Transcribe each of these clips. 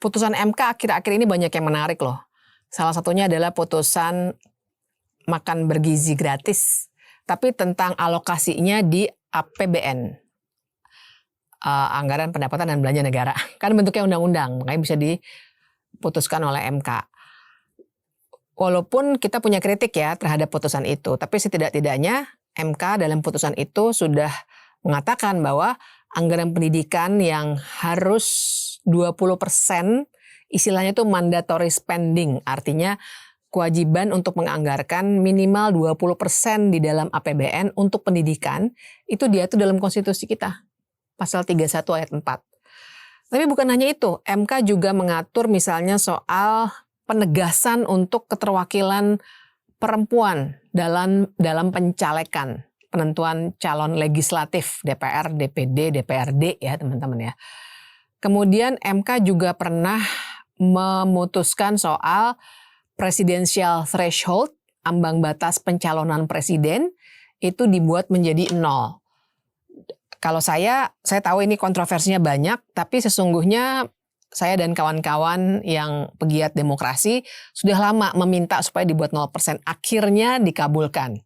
putusan MK akhir-akhir ini banyak yang menarik loh. Salah satunya adalah putusan makan bergizi gratis, tapi tentang alokasinya di APBN, Anggaran Pendapatan dan Belanja Negara. Kan bentuknya undang-undang, makanya bisa diputuskan oleh MK. Walaupun kita punya kritik ya terhadap putusan itu, tapi setidak-tidaknya MK dalam putusan itu sudah mengatakan bahwa anggaran pendidikan yang harus 20%, istilahnya itu mandatory spending, artinya kewajiban untuk menganggarkan minimal 20% di dalam APBN untuk pendidikan, itu diatur dalam konstitusi kita, pasal 31 ayat 4. Tapi bukan hanya itu, MK juga mengatur misalnya soal penegasan untuk keterwakilan perempuan dalam pencalekan, penentuan calon legislatif, DPR, DPD, DPRD ya teman-teman ya. Kemudian MK juga pernah memutuskan soal presidential threshold, ambang batas pencalonan presiden, itu dibuat menjadi 0. Kalau saya tahu ini kontroversinya banyak, tapi sesungguhnya saya dan kawan-kawan yang pegiat demokrasi sudah lama meminta supaya dibuat 0%. Akhirnya dikabulkan.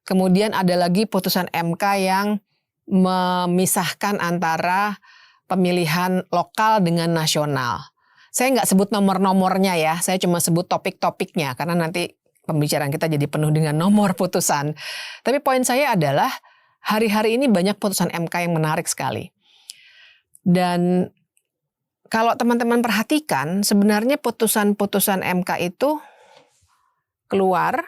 Kemudian ada lagi putusan MK yang memisahkan antara pemilihan lokal dengan nasional. Saya nggak sebut nomor-nomornya ya, saya cuma sebut topik-topiknya karena nanti pembicaraan kita jadi penuh dengan nomor putusan. Tapi poin saya adalah hari-hari ini banyak putusan MK yang menarik sekali. Dan kalau teman-teman perhatikan, sebenarnya putusan-putusan MK itu keluar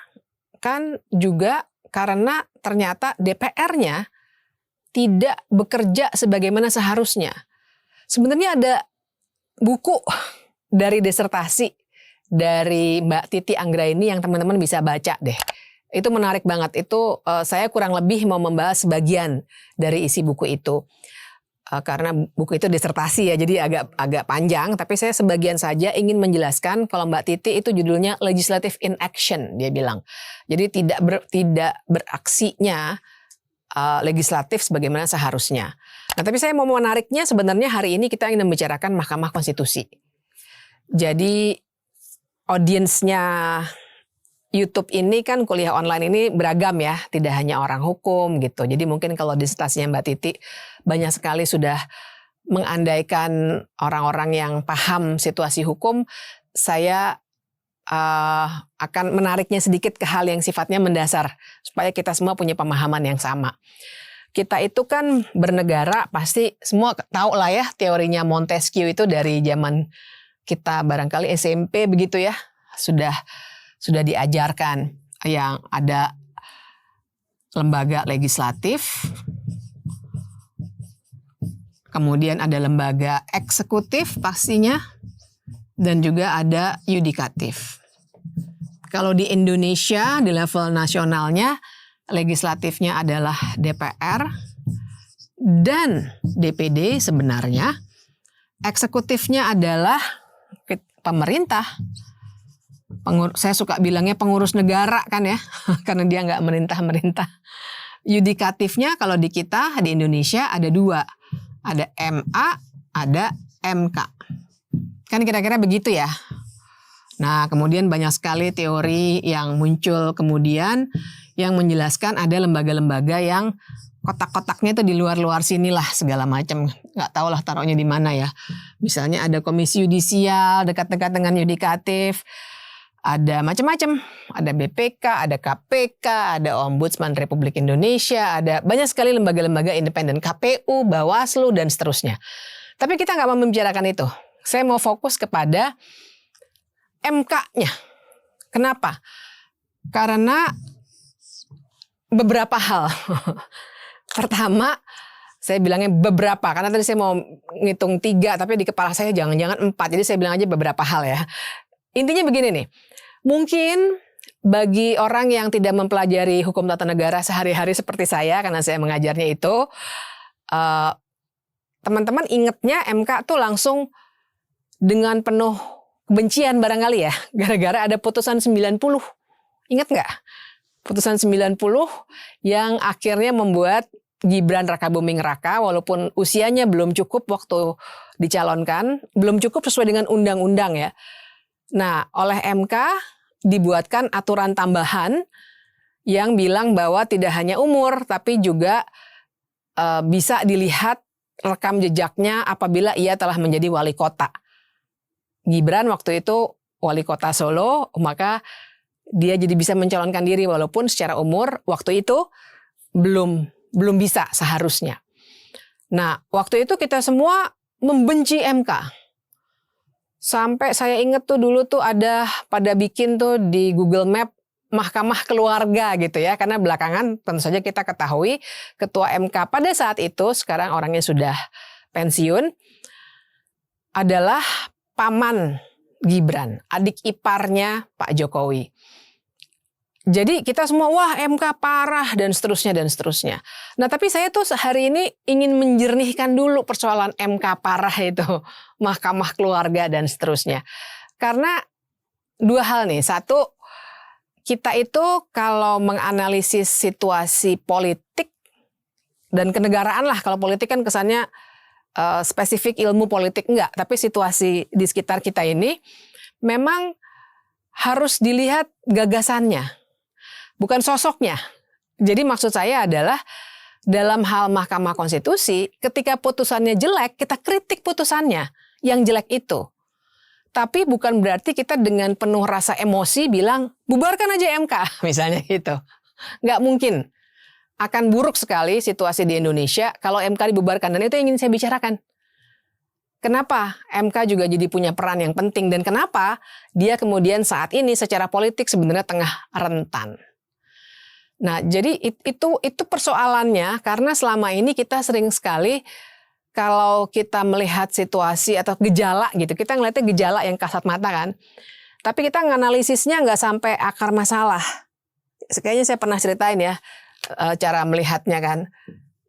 kan juga karena ternyata DPR-nya tidak bekerja sebagaimana seharusnya. Sebenarnya ada buku dari disertasi dari Mbak Titi Anggraini yang teman-teman bisa baca deh. Itu menarik banget. Itu saya kurang lebih mau membahas sebagian dari isi buku itu. Karena buku itu disertasi ya, jadi agak panjang. Tapi saya sebagian saja ingin menjelaskan kalau Mbak Titi itu judulnya Legislative in Action, dia bilang. Jadi tidak beraksinya legislatif sebagaimana seharusnya. Nah, tapi saya mau menariknya sebenarnya hari ini kita ingin membicarakan Mahkamah Konstitusi. Jadi audiensnya YouTube ini kan kuliah online ini beragam ya, tidak hanya orang hukum gitu. Jadi mungkin kalau disertasinya Mbak Titi banyak sekali sudah mengandaikan orang-orang yang paham situasi hukum, saya akan menariknya sedikit ke hal yang sifatnya mendasar supaya kita semua punya pemahaman yang sama. Kita itu kan bernegara pasti semua tahu lah ya teorinya Montesquieu itu dari zaman kita barangkali SMP begitu ya sudah diajarkan yang ada lembaga legislatif, kemudian ada lembaga eksekutif pastinya, dan juga ada yudikatif. Kalau di Indonesia di level nasionalnya legislatifnya adalah DPR dan DPD sebenarnya, eksekutifnya adalah pemerintah. Saya suka bilangnya pengurus negara kan ya, karena dia nggak merintah-merintah. Yudikatifnya kalau di kita di Indonesia ada 2, ada MA, ada MK. Kan kira-kira begitu ya. Nah, kemudian banyak sekali teori yang muncul kemudian yang menjelaskan ada lembaga-lembaga yang kotak-kotaknya itu di luar-luar sinilah segala macam. Nggak tahu lah taruhnya di mana ya. Misalnya ada komisi yudisial dekat-dekat dengan yudikatif. Ada macam-macam. Ada BPK, ada KPK, ada Ombudsman Republik Indonesia, ada banyak sekali lembaga-lembaga independen, KPU, Bawaslu, dan seterusnya. Tapi kita nggak mau membicarakan itu. Saya mau fokus kepada MK-nya. Kenapa? Karena beberapa hal. Pertama, saya bilangnya beberapa, karena tadi saya mau ngitung 3, tapi di kepala saya jangan-jangan 4. Jadi saya bilang aja beberapa hal ya. Intinya begini nih, mungkin bagi orang yang tidak mempelajari hukum tata negara sehari-hari seperti saya, karena saya mengajarnya itu, teman-teman ingetnya MK tuh langsung dengan penuh kebencian barangkali ya, gara-gara ada putusan 90. Ingat nggak? Putusan 90 yang akhirnya membuat Gibran Rakabuming Raka walaupun usianya belum cukup waktu dicalonkan, belum cukup sesuai dengan undang-undang ya. Nah, oleh MK dibuatkan aturan tambahan yang bilang bahwa tidak hanya umur tapi juga bisa dilihat rekam jejaknya apabila ia telah menjadi wali kota. Gibran waktu itu wali kota Solo, maka dia jadi bisa mencalonkan diri walaupun secara umur waktu itu belum bisa seharusnya. Nah, waktu itu kita semua membenci MK. Sampai saya ingat tuh dulu tuh ada pada bikin tuh di Google Map Mahkamah Keluarga gitu ya. Karena belakangan tentu saja kita ketahui Ketua MK pada saat itu, sekarang orangnya sudah pensiun, adalah paman Gibran, adik iparnya Pak Jokowi. Jadi kita semua, wah MK parah dan seterusnya dan seterusnya. Nah tapi saya tuh hari ini ingin menjernihkan dulu persoalan MK parah itu, Mahkamah Keluarga dan seterusnya. Karena dua hal nih, satu, kita itu kalau menganalisis situasi politik dan kenegaraan lah, kalau politik kan kesannya spesifik ilmu politik enggak, tapi situasi di sekitar kita ini memang harus dilihat gagasannya. Bukan sosoknya. Jadi maksud saya adalah dalam hal Mahkamah Konstitusi, ketika putusannya jelek, kita kritik putusannya yang jelek itu. Tapi bukan berarti kita dengan penuh rasa emosi bilang, bubarkan aja MK, misalnya gitu. Nggak mungkin. Akan buruk sekali situasi di Indonesia kalau MK dibubarkan. Dan itu yang ingin saya bicarakan. Kenapa MK juga jadi punya peran yang penting dan kenapa dia kemudian saat ini secara politik sebenarnya tengah rentan. Nah, jadi itu persoalannya karena selama ini kita sering sekali kalau kita melihat situasi atau gejala gitu, kita ngeliatnya gejala yang kasat mata kan. Tapi kita nganalisisnya nggak sampai akar masalah. Kayaknya saya pernah ceritain ya cara melihatnya kan.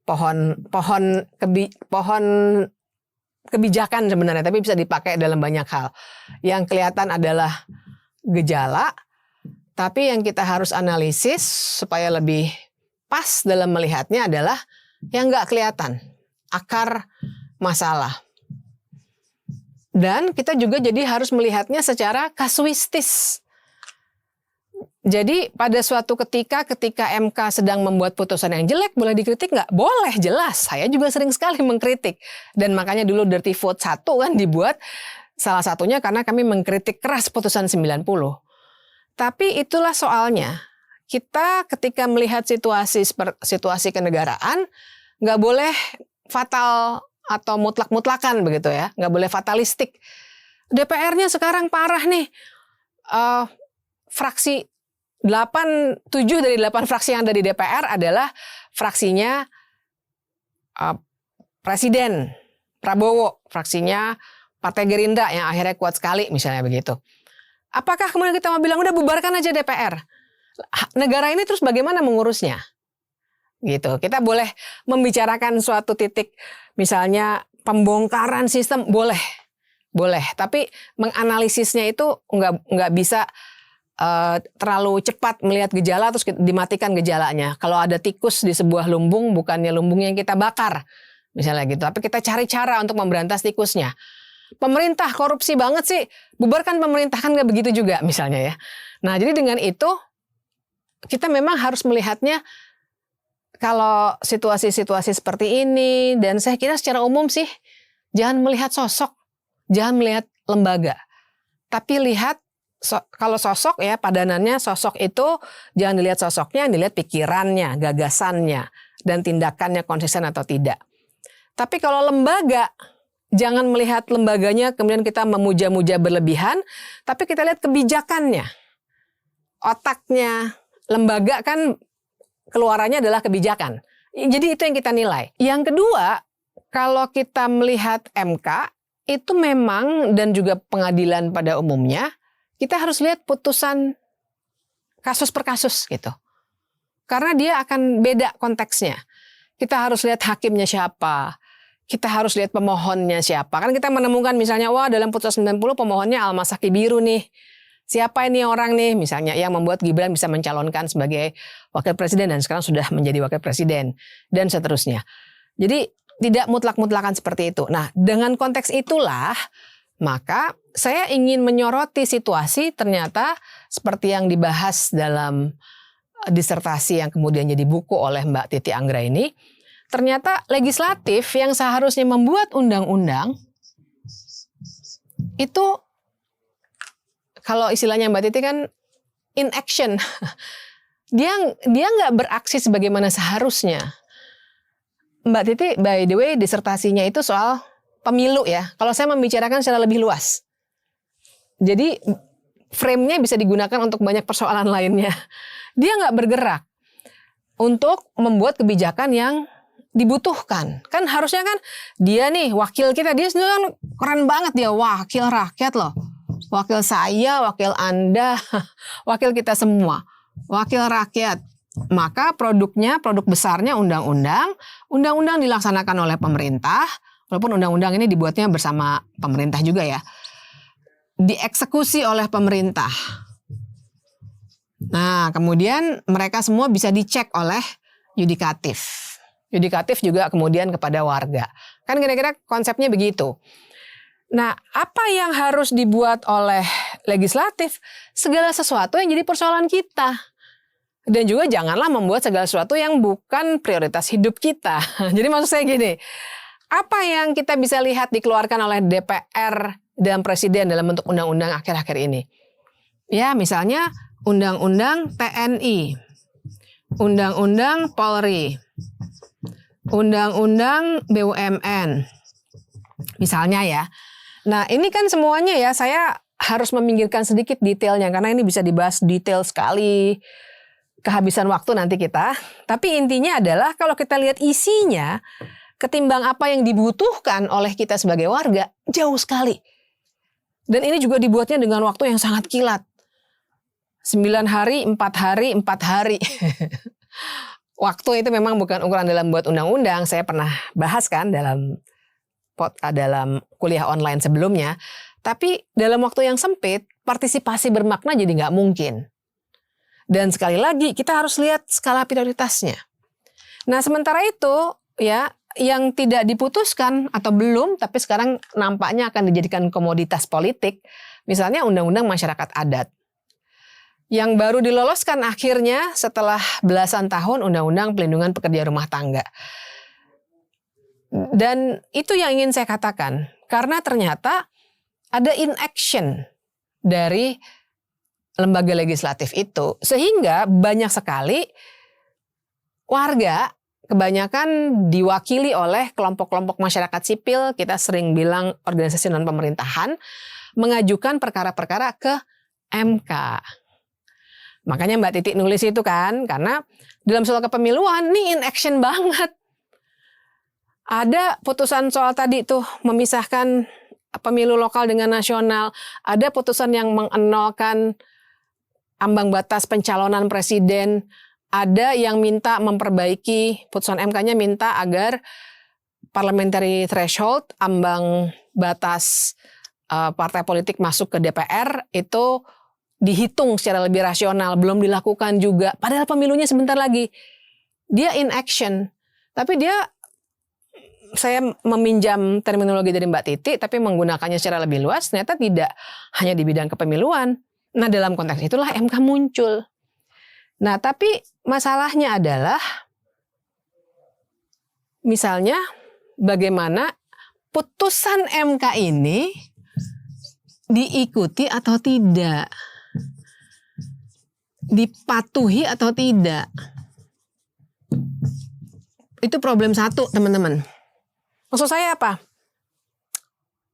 Pohon kebijakan sebenarnya, tapi bisa dipakai dalam banyak hal. Yang kelihatan adalah gejala, tapi yang kita harus analisis supaya lebih pas dalam melihatnya adalah yang nggak kelihatan, akar masalah. Dan kita juga jadi harus melihatnya secara kasuistis. Jadi pada suatu ketika MK sedang membuat putusan yang jelek, boleh dikritik nggak? Boleh, jelas. Saya juga sering sekali mengkritik. Dan makanya dulu Dirty Vote 1 kan dibuat, salah satunya karena kami mengkritik keras putusan 90. Tapi itulah soalnya, kita ketika melihat situasi kenegaraan, nggak boleh fatal atau mutlak-mutlakan begitu ya, nggak boleh fatalistik. DPR-nya sekarang parah nih, fraksi 7 dari 8 fraksi yang ada di DPR adalah fraksinya Presiden Prabowo, fraksinya Partai Gerindra yang akhirnya kuat sekali misalnya begitu. Apakah kemudian kita mau bilang udah bubarkan aja DPR? Negara ini terus bagaimana mengurusnya? Gitu. Kita boleh membicarakan suatu titik misalnya pembongkaran sistem boleh. Tapi menganalisisnya itu nggak bisa terlalu cepat melihat gejala terus dimatikan gejalanya. Kalau ada tikus di sebuah lumbung, bukannya lumbung yang kita bakar. Misalnya gitu. Tapi kita cari cara untuk memberantas tikusnya. Pemerintah korupsi banget sih, bubarkan pemerintah, kan nggak begitu juga misalnya ya. Nah jadi dengan itu kita memang harus melihatnya kalau situasi-situasi seperti ini, dan saya kira secara umum sih jangan melihat sosok, jangan melihat lembaga, tapi lihat kalau sosok ya padanannya sosok itu jangan dilihat sosoknya, dilihat pikirannya, gagasannya, dan tindakannya konsisten atau tidak. Tapi kalau lembaga, jangan melihat lembaganya kemudian kita memuja-muja berlebihan, tapi kita lihat kebijakannya. Otaknya lembaga kan keluarannya adalah kebijakan. Jadi itu yang kita nilai. Yang kedua, kalau kita melihat MK, itu memang dan juga pengadilan pada umumnya, kita harus lihat putusan kasus per kasus gitu. Karena dia akan beda konteksnya. Kita harus lihat hakimnya siapa, kita harus lihat pemohonnya siapa. Kan kita menemukan misalnya, wah dalam putusan 90 pemohonnya Almas Saki Biru nih. Siapa ini orang nih misalnya yang membuat Gibran bisa mencalonkan sebagai wakil presiden dan sekarang sudah menjadi wakil presiden dan seterusnya. Jadi tidak mutlak-mutlakan seperti itu. Nah, dengan konteks itulah maka saya ingin menyoroti situasi ternyata seperti yang dibahas dalam disertasi yang kemudian jadi buku oleh Mbak Titi Anggra ini. Ternyata legislatif yang seharusnya membuat undang-undang itu kalau istilahnya Mbak Titi kan in action. Dia nggak beraksi sebagaimana seharusnya. Mbak Titi by the way disertasinya itu soal pemilu ya. Kalau saya membicarakan secara lebih luas. Jadi frame-nya bisa digunakan untuk banyak persoalan lainnya. Dia nggak bergerak untuk membuat kebijakan yang dibutuhkan. Kan harusnya kan dia nih wakil kita, dia sebenarnya kan keren banget dia wakil rakyat loh. Wakil saya, wakil Anda, wakil kita semua. Wakil rakyat. Maka produknya, produk besarnya undang-undang. Undang-undang dilaksanakan oleh pemerintah. Walaupun undang-undang ini dibuatnya bersama pemerintah juga ya. Dieksekusi oleh pemerintah. Nah, kemudian mereka semua bisa dicek oleh yudikatif. Yudikatif juga kemudian kepada warga. Kan kira-kira konsepnya begitu. Nah, apa yang harus dibuat oleh legislatif? Segala sesuatu yang jadi persoalan kita. Dan juga janganlah membuat segala sesuatu yang bukan prioritas hidup kita. Jadi maksud saya gini, apa yang kita bisa lihat dikeluarkan oleh DPR dan Presiden dalam bentuk undang-undang akhir-akhir ini? Ya, misalnya Undang-Undang TNI, Undang-Undang Polri, Undang-Undang BUMN, misalnya ya. Nah ini kan semuanya ya saya harus meminggirkan sedikit detailnya karena ini bisa dibahas detail sekali, kehabisan waktu nanti kita. Tapi intinya adalah kalau kita lihat isinya, ketimbang apa yang dibutuhkan oleh kita sebagai warga, jauh sekali. Dan ini juga dibuatnya dengan waktu yang sangat kilat. 9 hari, 4 hari, 4 hari. Waktu itu memang bukan ukuran dalam buat undang-undang. Saya pernah bahas kan dalam kuliah online sebelumnya. Tapi dalam waktu yang sempit, partisipasi bermakna jadi nggak mungkin. Dan sekali lagi kita harus lihat skala prioritasnya. Nah sementara itu ya yang tidak diputuskan atau belum, tapi sekarang nampaknya akan dijadikan komoditas politik. Misalnya undang-undang masyarakat adat. Yang baru diloloskan akhirnya setelah belasan tahun Undang-Undang Pelindungan Pekerja Rumah Tangga. Dan itu yang ingin saya katakan. Karena ternyata ada inaction dari lembaga legislatif itu. Sehingga banyak sekali warga kebanyakan diwakili oleh kelompok-kelompok masyarakat sipil, kita sering bilang organisasi non-pemerintahan, mengajukan perkara-perkara ke MK. Makanya Mbak Titi nulis itu kan, karena dalam soal kepemiluan ini in action banget. Ada putusan soal tadi tuh memisahkan pemilu lokal dengan nasional. Ada putusan yang mengenolkan ambang batas pencalonan presiden. Ada yang minta memperbaiki, putusan MK-nya minta agar parliamentary threshold, ambang batas partai politik masuk ke DPR itu dihitung secara lebih rasional, belum dilakukan juga. Padahal pemilunya sebentar lagi. Dia in action. Tapi dia, saya meminjam terminologi dari Mbak Titi, tapi menggunakannya secara lebih luas, ternyata tidak hanya di bidang kepemiluan. Nah dalam konteks itulah MK muncul. Nah tapi masalahnya adalah, misalnya bagaimana putusan MK ini diikuti atau tidak, dipatuhi atau tidak. Itu problem satu teman-teman. Maksud saya apa?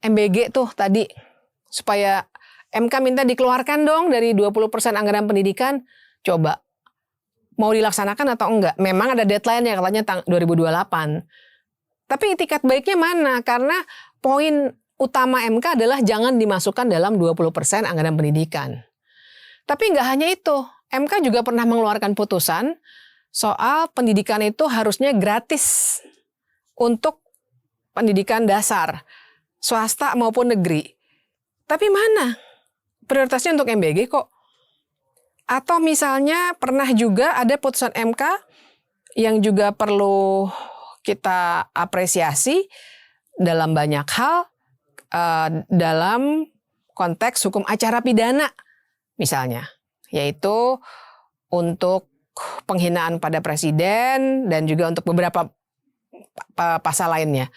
MBG tuh tadi, supaya MK minta dikeluarkan dong dari 20% anggaran pendidikan, coba mau dilaksanakan atau enggak? Memang ada deadline ya katanya 2028. Tapi itikat baiknya mana? Karena poin utama MK adalah jangan dimasukkan dalam 20% anggaran pendidikan. Tapi enggak hanya itu. MK juga pernah mengeluarkan putusan soal pendidikan itu harusnya gratis untuk pendidikan dasar, swasta maupun negeri. Tapi mana prioritasnya untuk MBG kok. Atau misalnya pernah juga ada putusan MK yang juga perlu kita apresiasi dalam banyak hal, dalam konteks hukum acara pidana misalnya, yaitu untuk penghinaan pada presiden dan juga untuk beberapa pasal lainnya.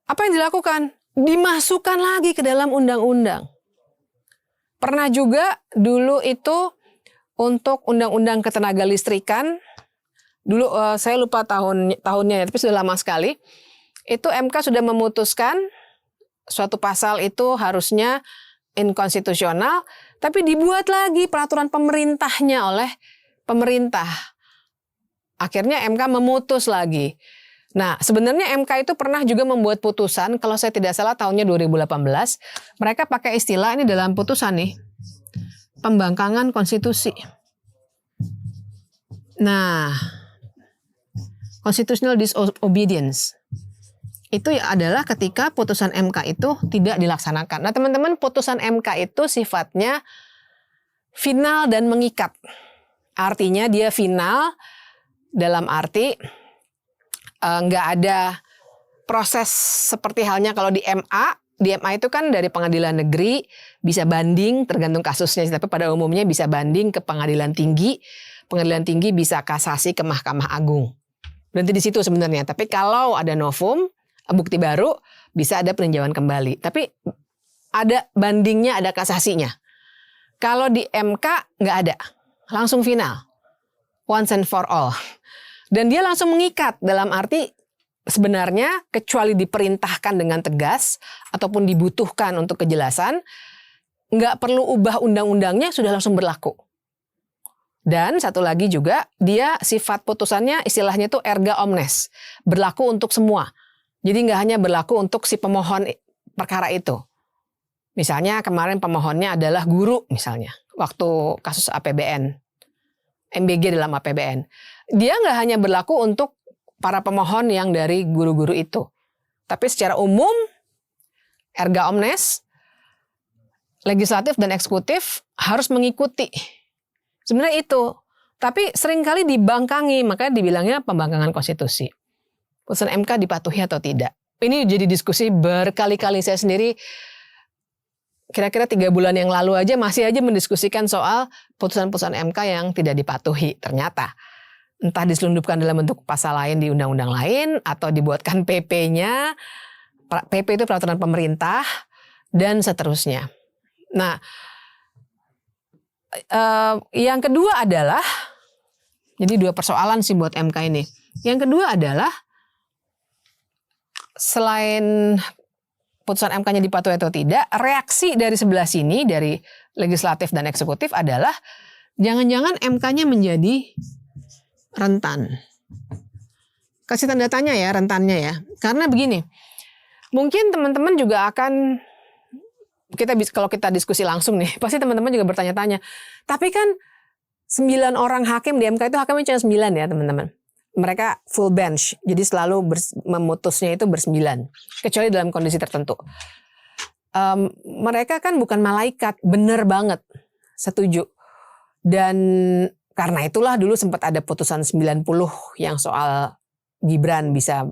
Apa yang dilakukan? Dimasukkan lagi ke dalam undang-undang. Pernah juga dulu itu untuk undang-undang ketenaga listrikan, dulu saya lupa tahunnya, tapi sudah lama sekali. Itu MK sudah memutuskan suatu pasal itu harusnya inkonstitusional, tapi dibuat lagi peraturan pemerintahnya oleh pemerintah. Akhirnya MK memutus lagi. Nah, sebenarnya MK itu pernah juga membuat putusan, kalau saya tidak salah tahunnya 2018, mereka pakai istilah ini dalam putusan nih, pembangkangan konstitusi. Nah, constitutional disobedience. Itu adalah ketika putusan MK itu tidak dilaksanakan. Nah, teman-teman, putusan MK itu sifatnya final dan mengikat. Artinya dia final dalam arti nggak ada proses seperti halnya kalau di MA. Di MA itu kan dari pengadilan negeri bisa banding tergantung kasusnya, tapi pada umumnya bisa banding ke pengadilan tinggi. Pengadilan tinggi bisa kasasi ke Mahkamah Agung. Berhenti di situ sebenarnya. Tapi kalau ada novum, bukti baru, bisa ada peninjauan kembali. Tapi ada bandingnya, ada kasasinya. Kalau di MK nggak ada, langsung final, once and for all. Dan dia langsung mengikat dalam arti sebenarnya kecuali diperintahkan dengan tegas ataupun dibutuhkan untuk kejelasan, nggak perlu ubah undang-undangnya, sudah langsung berlaku. Dan satu lagi juga, dia sifat putusannya istilahnya itu erga omnes, berlaku untuk semua. Jadi nggak hanya berlaku untuk si pemohon perkara itu. Misalnya kemarin pemohonnya adalah guru misalnya, waktu kasus APBN, MBG dalam APBN. Dia nggak hanya berlaku untuk para pemohon yang dari guru-guru itu. Tapi secara umum, erga omnes, legislatif dan eksekutif harus mengikuti. Sebenarnya itu. Tapi seringkali dibangkangi, makanya dibilangnya pembangkangan konstitusi. Putusan MK dipatuhi atau tidak. Ini jadi diskusi berkali-kali. Saya sendiri kira-kira 3 bulan yang lalu aja masih aja mendiskusikan soal putusan-putusan MK yang tidak dipatuhi ternyata. Entah diselundupkan dalam bentuk pasal lain di undang-undang lain atau dibuatkan PP-nya. PP itu peraturan pemerintah dan seterusnya. Nah, yang kedua adalah, jadi 2 persoalan sih buat MK ini. Yang kedua adalah selain putusan MK-nya dipatuhi atau tidak, reaksi dari sebelah sini, dari legislatif dan eksekutif adalah jangan-jangan MK-nya menjadi rentan. Kasih tanda tanya ya, rentannya ya. Karena begini, mungkin teman-teman juga akan, kalau kita diskusi langsung nih, pasti teman-teman juga bertanya-tanya. Tapi kan 9 orang hakim di MK itu hakimnya cuma 9 ya teman-teman. Mereka full bench, jadi selalu memutusnya itu bersembilan, kecuali dalam kondisi tertentu. Mereka kan bukan malaikat, bener banget, setuju. Dan karena itulah dulu sempat ada putusan 90 yang soal Gibran bisa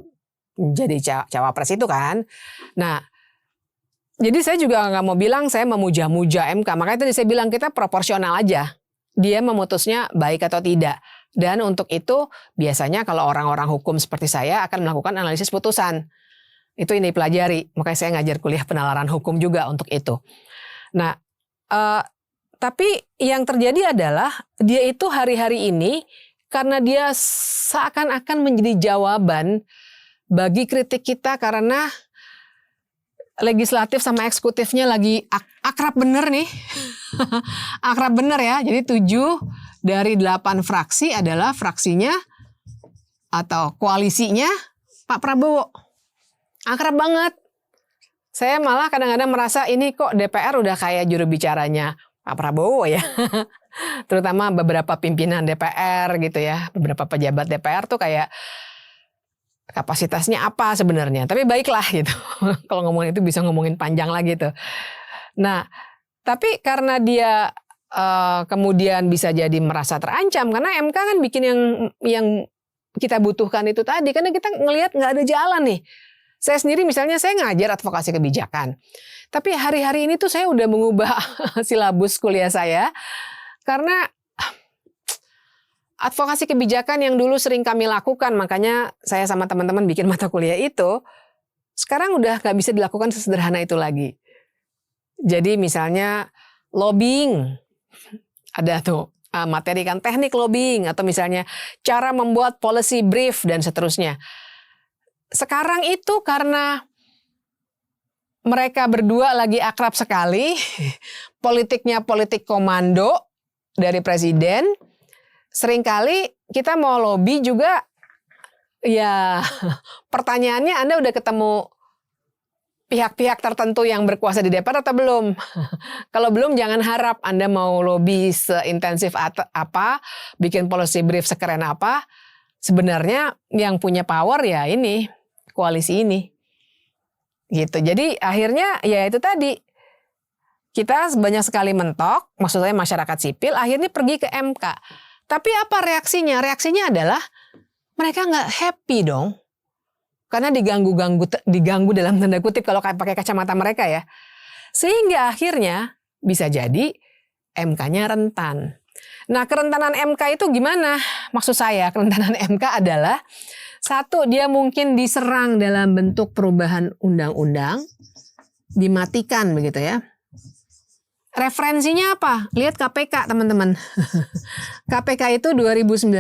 menjadi cawapres itu kan. Nah, jadi saya juga nggak mau bilang saya memuja-muja MK, makanya tadi saya bilang kita proporsional aja. Dia memutusnya baik atau tidak. Dan untuk itu biasanya kalau orang-orang hukum seperti saya akan melakukan analisis putusan. Itu ini pelajari, makanya saya ngajar kuliah penalaran hukum juga untuk itu. Nah, tapi yang terjadi adalah dia itu hari-hari ini karena dia seakan-akan menjadi jawaban bagi kritik kita karena legislatif sama eksekutifnya lagi akrab bener nih. Akrab bener ya. Jadi 7 dari 8 fraksi adalah fraksinya atau koalisinya Pak Prabowo. Akrab banget. Saya malah kadang-kadang merasa ini kok DPR udah kayak juru bicaranya Pak Prabowo ya. Terutama beberapa pimpinan DPR gitu ya. Beberapa pejabat DPR tuh kayak kapasitasnya apa sebenarnya. Tapi baiklah gitu. Kalau ngomongin itu bisa ngomongin panjang lagi tuh. Nah, Tapi karena dia kemudian bisa jadi merasa terancam karena MK kan bikin yang kita butuhkan itu tadi, karena kita ngelihat nggak ada jalan nih. Saya sendiri misalnya saya ngajar advokasi kebijakan, tapi hari-hari ini tuh saya udah mengubah silabus kuliah saya karena advokasi kebijakan yang dulu sering kami lakukan, makanya saya sama teman-teman bikin mata kuliah itu, sekarang udah nggak bisa dilakukan sesederhana itu lagi. Jadi misalnya lobbying, ada tuh materi kan teknik lobbying, atau misalnya cara membuat policy brief dan seterusnya. Sekarang itu karena mereka berdua lagi akrab sekali, politiknya politik komando dari presiden, seringkali kita mau lobby juga, ya pertanyaannya Anda udah ketemu pihak-pihak tertentu yang berkuasa di DPR atau belum? Kalau belum jangan harap Anda mau lobby seintensif apa, bikin policy brief sekeren apa. Sebenarnya yang punya power ya ini, koalisi ini. Gitu. Jadi akhirnya ya itu tadi. Kita banyak sekali mentok, maksudnya masyarakat sipil, akhirnya pergi ke MK. Tapi apa reaksinya? Reaksinya adalah mereka nggak happy dong. Karena diganggu dalam tanda kutip kalau pakai kacamata mereka ya. Sehingga akhirnya bisa jadi MK-nya rentan. Nah, kerentanan MK itu gimana? Maksud saya kerentanan MK adalah satu, dia mungkin diserang dalam bentuk perubahan undang-undang, dimatikan begitu ya. Referensinya apa? Lihat KPK teman-teman. KPK itu 2019,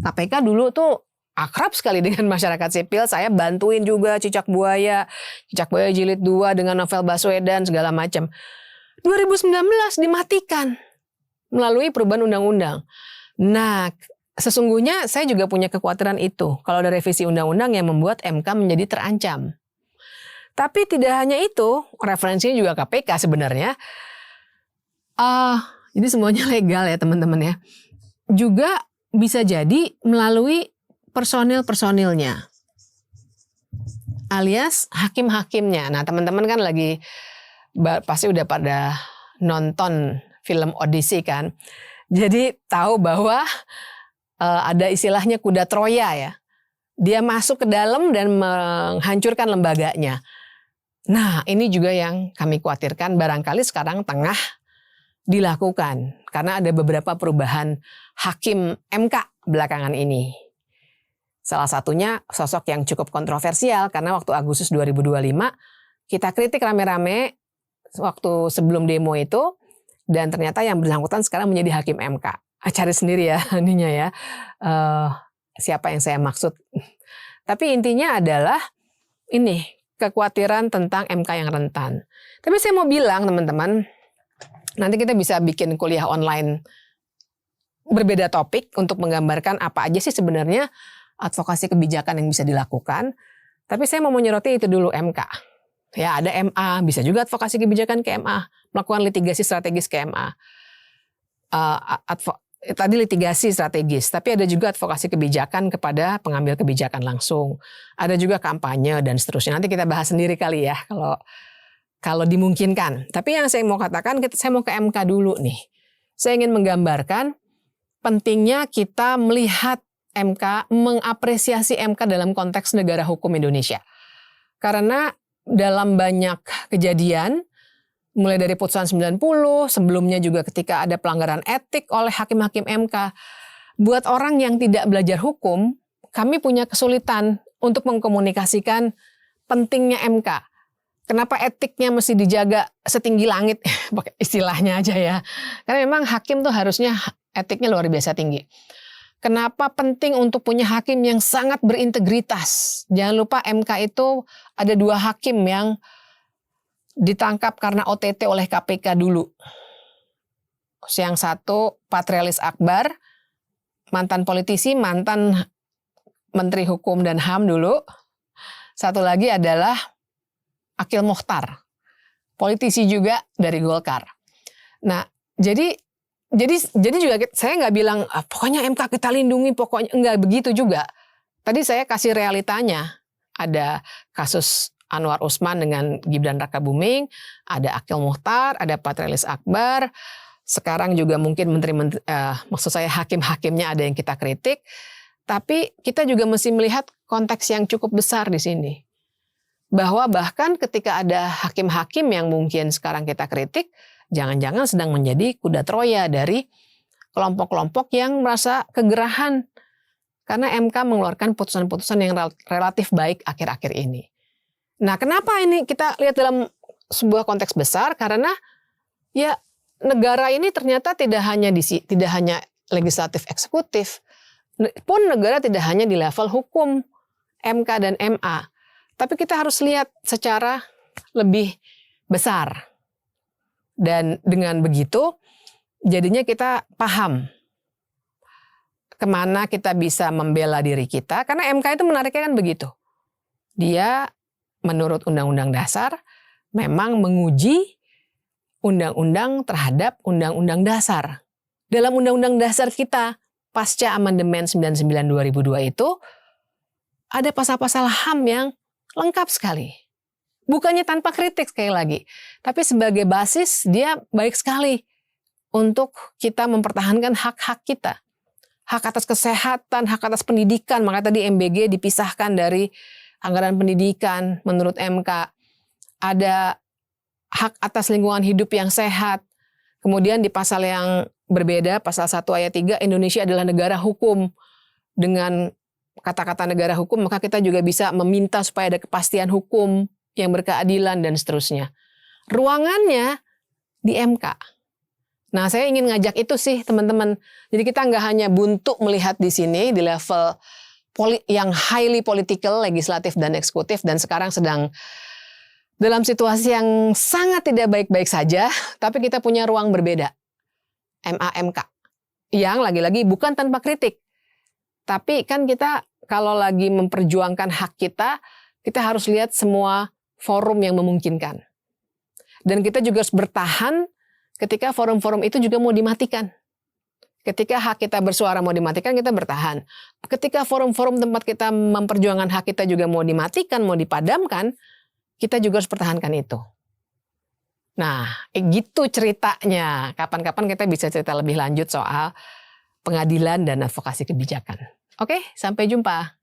KPK dulu tuh akrab sekali dengan masyarakat sipil. Saya bantuin juga Cicak Buaya Jilid 2 dengan novel Baswedan segala macam. 2019 dimatikan melalui perubahan undang-undang. Nah, sesungguhnya saya juga punya kekhawatiran itu. Kalau ada revisi undang-undang yang membuat MK menjadi terancam. Tapi tidak hanya itu, referensinya juga KPK sebenarnya. Jadi semuanya legal ya teman-teman ya. Juga bisa jadi melalui personil-personilnya, alias hakim-hakimnya. Nah teman-teman kan lagi pasti udah pada nonton film Odyssey kan. Jadi tahu bahwa ada istilahnya kuda Troya ya. Dia masuk ke dalam dan menghancurkan lembaganya. Nah ini juga yang kami khawatirkan barangkali sekarang tengah dilakukan. Karena ada beberapa perubahan hakim MK belakangan ini. Salah satunya sosok yang cukup kontroversial karena waktu Agustus 2025 kita kritik rame-rame waktu sebelum demo itu, dan ternyata yang bersangkutan sekarang menjadi hakim MK. Cari sendiri ya ininya ya, siapa yang saya maksud. Tapi intinya adalah ini kekhawatiran tentang MK yang rentan. Tapi saya mau bilang teman-teman, nanti kita bisa bikin kuliah online berbeda topik untuk menggambarkan apa aja sih sebenarnya advokasi kebijakan yang bisa dilakukan. Tapi saya mau menyoroti itu dulu MK. Ya ada MA, bisa juga advokasi kebijakan ke MA, melakukan litigasi strategis ke MA. Tadi litigasi strategis, tapi ada juga advokasi kebijakan kepada pengambil kebijakan langsung. Ada juga kampanye dan seterusnya. Nanti kita bahas sendiri kali ya kalau dimungkinkan. Tapi yang saya mau katakan, saya mau ke MK dulu nih. Saya ingin menggambarkan pentingnya kita melihat MK, mengapresiasi MK dalam konteks negara hukum Indonesia. Karena dalam banyak kejadian, mulai dari putusan 90, sebelumnya juga ketika ada pelanggaran etik oleh hakim-hakim MK, buat orang yang tidak belajar hukum, kami punya kesulitan untuk mengkomunikasikan pentingnya MK. Kenapa etiknya mesti dijaga setinggi langit, pakai istilahnya aja ya. Karena memang hakim tuh harusnya etiknya luar biasa tinggi. Kenapa penting untuk punya hakim yang sangat berintegritas? Jangan lupa MK itu ada 2 hakim yang ditangkap karena OTT oleh KPK dulu. Yang satu Patrialis Akbar, mantan politisi, mantan Menteri Hukum dan HAM dulu. Satu lagi adalah Akil Mokhtar, politisi juga dari Golkar. Nah, jadi juga saya nggak bilang pokoknya MK kita lindungi, pokoknya nggak begitu juga. Tadi saya kasih realitanya. Ada kasus Anwar Usman dengan Gibran Rakabuming, ada Akil Muchtar, ada Patrialis Akbar. Sekarang juga mungkin maksud saya hakim-hakimnya ada yang kita kritik. Tapi kita juga mesti melihat konteks yang cukup besar di sini. Bahwa bahkan ketika ada hakim-hakim yang mungkin sekarang kita kritik, jangan-jangan sedang menjadi kuda Troya dari kelompok-kelompok yang merasa kegerahan. Karena MK mengeluarkan putusan-putusan yang relatif baik akhir-akhir ini. Nah, kenapa ini kita lihat dalam sebuah konteks besar? Karena ya negara ini ternyata tidak hanya legislatif eksekutif, pun negara tidak hanya di level hukum MK dan MA, tapi kita harus lihat secara lebih besar. Dan dengan begitu, jadinya kita paham kemana kita bisa membela diri kita, karena MK itu menariknya kan begitu. Dia menurut Undang-Undang Dasar memang menguji undang-undang terhadap Undang-Undang Dasar. Dalam Undang-Undang Dasar kita, pasca amandemen 99 2002 itu, ada pasal-pasal HAM yang lengkap sekali. Bukannya tanpa kritik sekali lagi, tapi sebagai basis dia baik sekali untuk kita mempertahankan hak-hak kita. Hak atas kesehatan, hak atas pendidikan, maka tadi MBG dipisahkan dari anggaran pendidikan menurut MK. Ada hak atas lingkungan hidup yang sehat. Kemudian di pasal yang berbeda, pasal 1 ayat 3, Indonesia adalah negara hukum. Dengan kata-kata negara hukum, maka kita juga bisa meminta supaya ada kepastian hukum yang berkeadilan dan seterusnya. Ruangannya di MK. Nah, saya ingin ngajak itu sih teman-teman. Jadi kita nggak hanya buntu melihat di sini di level yang highly political, legislatif dan eksekutif, dan sekarang sedang dalam situasi yang sangat tidak baik-baik saja, tapi kita punya ruang berbeda. MA-MK. Yang lagi-lagi bukan tanpa kritik. Tapi kan kita kalau lagi memperjuangkan hak kita harus lihat semua forum yang memungkinkan. Dan kita juga harus bertahan ketika forum-forum itu juga mau dimatikan. Ketika hak kita bersuara mau dimatikan, kita bertahan. Ketika forum-forum tempat kita memperjuangkan hak kita juga mau dimatikan, mau dipadamkan, kita juga harus pertahankan itu. Nah, gitu ceritanya. Kapan-kapan kita bisa cerita lebih lanjut soal pengadilan dan advokasi kebijakan. Oke, sampai jumpa.